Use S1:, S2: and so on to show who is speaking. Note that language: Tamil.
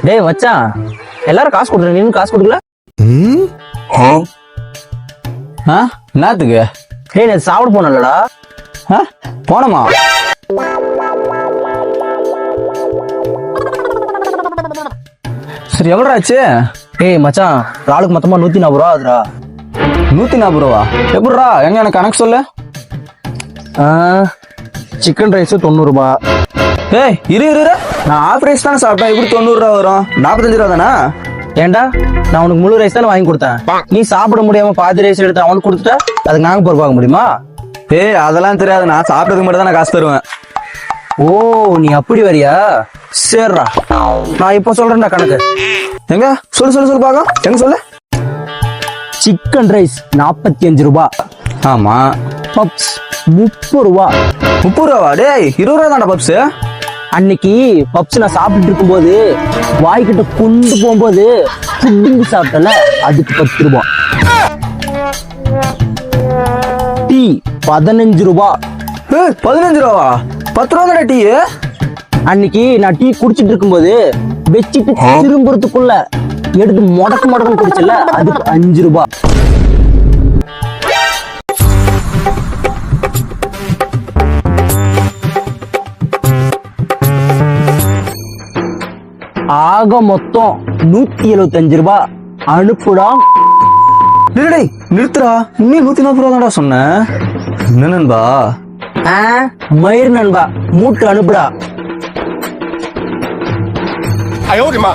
S1: டேய் மச்சான், எல்லாரும் காசு கொடுக்குறேன், நீ காசு கொடுக்கல?
S2: என்னத்துக்கு?
S1: டேய் நான் சாப்பிட போனலடா.
S2: போனமா? சரி எவ்வளோ ஆச்சு?
S1: டேய் மச்சான், ஒரு ஆளுக்கு மொத்தமா 140 ரூபா ஆகுதுடா.
S2: 140 ரூபா? எப்படிரா? எங்க எனக்கு கணக்கு சொல்லு.
S1: சிக்கன் ரைஸ் 90 ரூபா.
S2: ஏய் இரு, நான் ஆஃப் ரைஸ் தானே சாப்பிட்டேன், எப்படி 90 ரூபா வரும்? 45 ரூபா தானே?
S1: ஏண்டா, நான் உனக்கு முழு ரைஸ் தானே வாங்கி கொடுத்தேன். நீ சாப்பிட முடியாம பாதி ரைஸ் எடுத்து அவனுக்கு கொடுத்துட்டா அதுக்கு நாங்க பொறுப்பாக முடியுமா?
S2: ஏய் அதெல்லாம் தெரியாது, நான் சாப்பிட்டதுக்கு மட்டும் தான் நான் காசு தருவேன்.
S1: ஓ நீ அப்படி வரியா? சரிடா, நான் இப்ப சொல்றேன்டா கணக்கு.
S2: எங்க சொல்லு பாக்க, எங்க சொல்லு.
S1: சிக்கன் ரைஸ் 45 ரூபா.
S2: ஆமா.
S1: பப்ஸ் 30 ரூபா.
S2: 30 ரூபா? டேய் 20 ரூபா தானே பப்ஸ்.
S1: அன்னைக்கு பப்ஸ் நான் சாப்பிட்டு இருக்கும் போது வாய்கிட்ட கொண்டு போகும்போது புட்டிங் சாப்பிட்டல, அதுக்கு 10 ரூபா. டீ 15 ரூபா.
S2: 15 ரூபா? 10 ரூபா தானே டீ.
S1: அன்னைக்கு நான் டீ குடிச்சிட்டு இருக்கும்போது வச்சிட்டு திரும்புறதுக்குள்ள எடுத்து முடக்கு குடிச்சல, அதுக்கு 5 ரூபா. ஆக மொத்தம் 175 ரூபா. அனுப்புடா.
S2: டேய் நிறுத்துறா, இன்னும் 140 ரூபா தான்டா சொன்னேன். என்ன நண்பா?
S1: மயிர் நண்பா, மூட்டு அனுப்புடா.
S3: 哎呦我的妈！